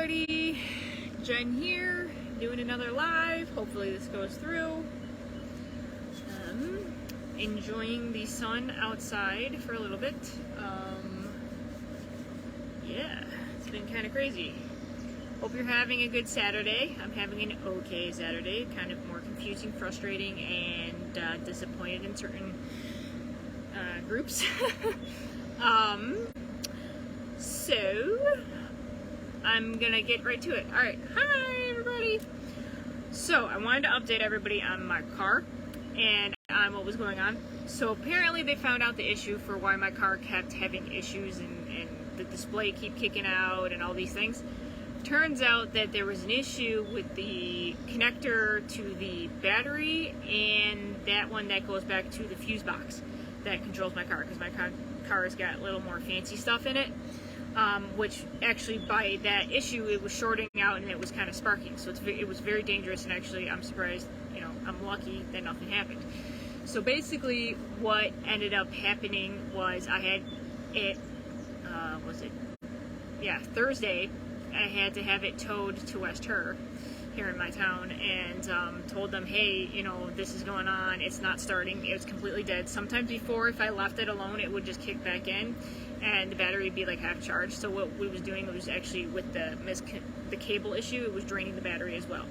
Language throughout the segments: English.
everybody, Jen here, doing another live. Hopefully this goes through. Enjoying the sun outside for a little bit. Yeah, it's been kind of crazy. Hope you're having a good Saturday. I'm having an okay Saturday, kind of more confusing, frustrating, and disappointed in certain groups. So I'm gonna get right to it. Alright, hi everybody! So I wanted to update everybody on my car and on what was going on. So apparently they found out the issue for why my car kept having issues and the display keep kicking out and all these things. Turns out that there was an issue with the connector to the battery and that one that goes back to the fuse box that controls my car, because my car's got a little more fancy stuff in it. Which actually by that issue it was shorting out and it was kind of sparking, so it was very dangerous, and actually I'm surprised, I'm lucky that nothing happened. So basically what ended up happening was I had it, Thursday I had to have it towed to West Her here in my town, and told them, hey, this is going on, it's not starting, it was completely dead. Sometimes before, if I left it alone, it would just kick back in and the battery would be like half charged. So what we was doing was actually with the cable issue, it was draining the battery as well.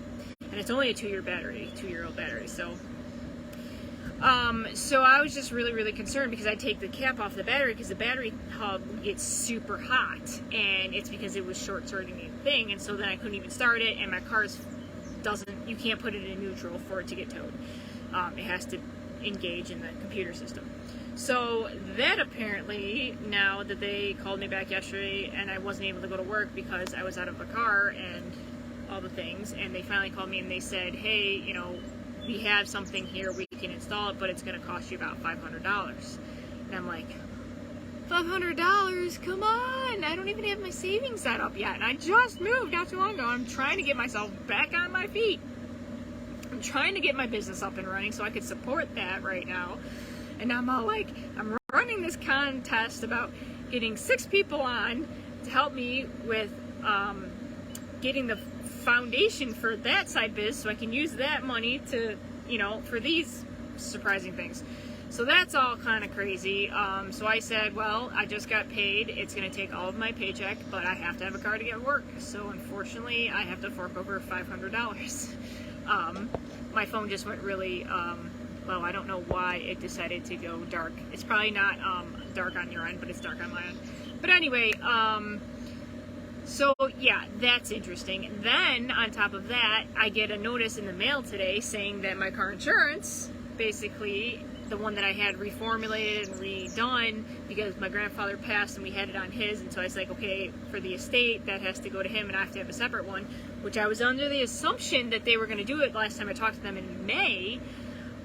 And it's only a 2-year-old battery. So I was just really concerned because I take the cap off the battery because the battery hub gets super hot, and it's because it was short-circuiting the thing, and so then I couldn't even start it, and my car's you can't put it in neutral for it to get towed. It has to engage in the computer system. So that apparently, now that they called me back yesterday and I wasn't able to go to work because I was out of a car and all the things, and they finally called me and they said, hey, we have something here, we can install it, but it's going to cost you about $500. And I'm like, $500? Come on! I don't even have my savings set up yet, and I just moved not too long ago. I'm trying to get myself back on my feet. I'm trying to get my business up and running so I could support that right now. And I'm all like, I'm running this contest about getting 6 people on to help me with getting the foundation for that side biz so I can use that money to, for these surprising things. So that's all kind of crazy. So I said, well, I just got paid. It's going to take all of my paycheck, but I have to have a car to get work. So unfortunately, I have to fork over $500. My phone just went really, well, I don't know why it decided to go dark. It's probably not dark on your end, but it's dark on my end. But anyway, so yeah, that's interesting. And then on top of that, I get a notice in the mail today saying that my car insurance, basically the one that I had reformulated and redone because my grandfather passed and we had it on his, and so I was like, okay, for the estate that has to go to him and I have to have a separate one, which I was under the assumption that they were going to do it last time I talked to them in May.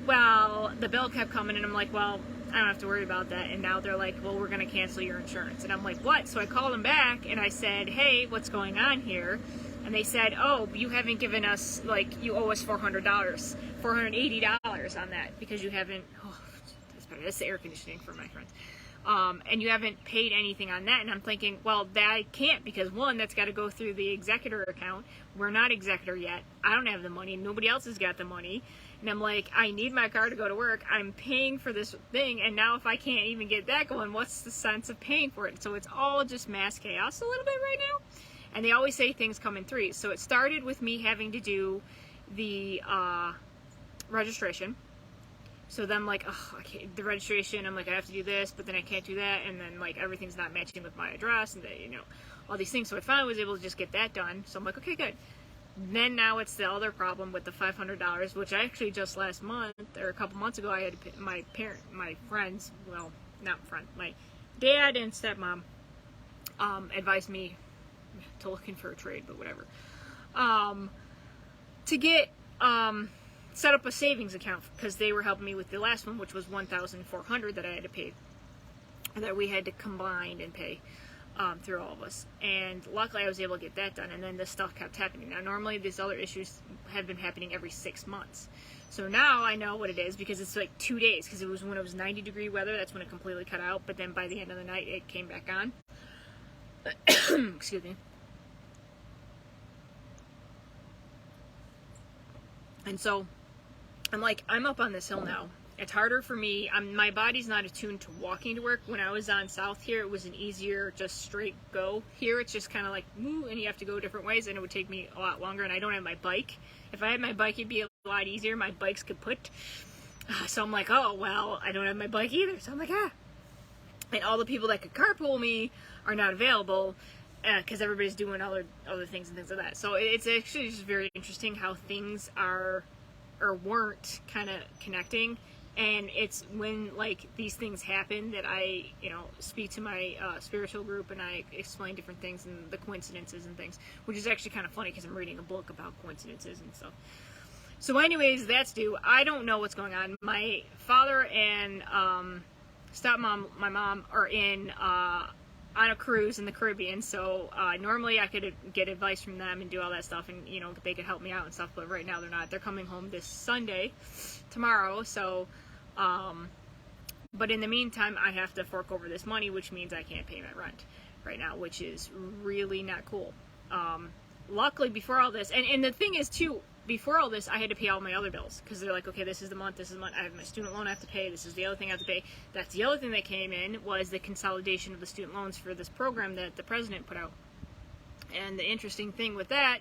Well, the bill kept coming and I'm like, well, I don't have to worry about that. And now they're like, well, we're going to cancel your insurance. And I'm like, what? So I called them back and I said, hey, what's going on here? And they said, oh, you haven't given us, you owe us $480 on that because you haven't, that's better, that's the air conditioning for my friends. And you haven't paid anything on that. And I'm thinking, well, that can't, because one, that's got to go through the executor account. We're not executor yet. I don't have the money. Nobody else has got the money. And I'm like, I need my car to go to work. I'm paying for this thing. And now if I can't even get that going, what's the sense of paying for it? So it's all just mass chaos a little bit right now. And they always say things come in threes. So it started with me having to do the registration. So then I'm like, oh, okay, the registration, I'm like, I have to do this, but then I can't do that, and then everything's not matching with my address, and all these things. So I finally was able to just get that done. So I'm like, okay, good. Then now it's the other problem with the $500, which I actually just last month or a couple months ago I had to pay my friends, well, not friend, my dad and stepmom advised me to looking for a trade, but whatever, to get set up a savings account because they were helping me with the last one, which was $1,400 that I had to pay, that we had to combine and pay through all of us. And luckily I was able to get that done, and then this stuff kept happening. Now normally these other issues have been happening every 6 months. So now I know what it is because it's 2 days, because it was when it was 90-degree weather, that's when it completely cut out, but then by the end of the night it came back on. Excuse me. And so I'm like, I'm up on this hill now. It's harder for me. My body's not attuned to walking to work. When I was on south here, it was an easier, just straight go. Here, it's just kind of like, woo, and you have to go different ways, and it would take me a lot longer, and I don't have my bike. If I had my bike, it'd be a lot easier. My bike's kaput. So I'm like, oh, well, I don't have my bike either. So I'm like, And all the people that could carpool me are not available because everybody's doing other things and things like that. So it's actually just very interesting how things are or weren't kind of connecting. And it's when, like, these things happen that I, speak to my spiritual group and I explain different things and the coincidences and things, which is actually kind of funny because I'm reading a book about coincidences and stuff. So anyways, that's due. I don't know what's going on. My father and stepmom, my mom, are on a cruise in the Caribbean. So normally I could get advice from them and do all that stuff, and they could help me out and stuff. But right now they're not. They're coming home this Sunday, tomorrow. So, but in the meantime, I have to fork over this money, which means I can't pay my rent right now, which is really not cool. Luckily, before all this, and the thing is too. Before all this, I had to pay all my other bills because they're like, okay, this is the month, I have my student loan I have to pay, this is the other thing I have to pay. That's the other thing that came in was the consolidation of the student loans for this program that the president put out. And the interesting thing with that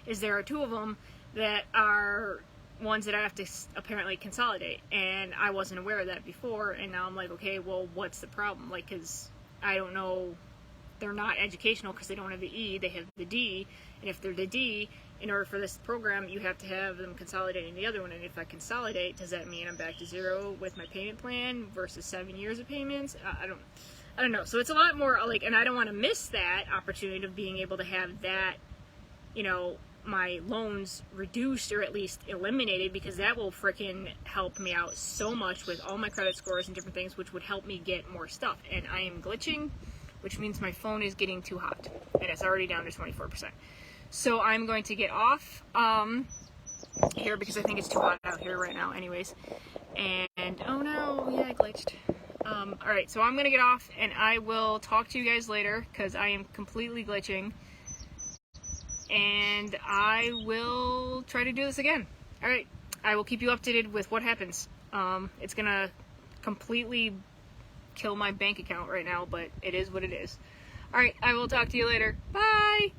is there are two of them that are ones that I have to apparently consolidate. And I wasn't aware of that before, and now I'm like, okay, well, what's the problem? Like, because I don't know, they're not educational because they don't have the E, they have the D. And if they're the D, in order for this program, you have to have them consolidating the other one. And if I consolidate, does that mean I'm back to zero with my payment plan versus 7 years of payments? I don't know. So it's a lot more like, and I don't want to miss that opportunity of being able to have that, my loans reduced or at least eliminated, because that will freaking help me out so much with all my credit scores and different things, which would help me get more stuff. And I am glitching, which means my phone is getting too hot, and it's already down to 24%. So I'm going to get off here because I think it's too hot out here right now anyways. And, oh no, yeah, I glitched. Alright, so I'm going to get off, and I will talk to you guys later because I am completely glitching. And I will try to do this again. Alright, I will keep you updated with what happens. It's going to completely kill my bank account right now, but it is what it is. Alright, I will talk to you later. Bye!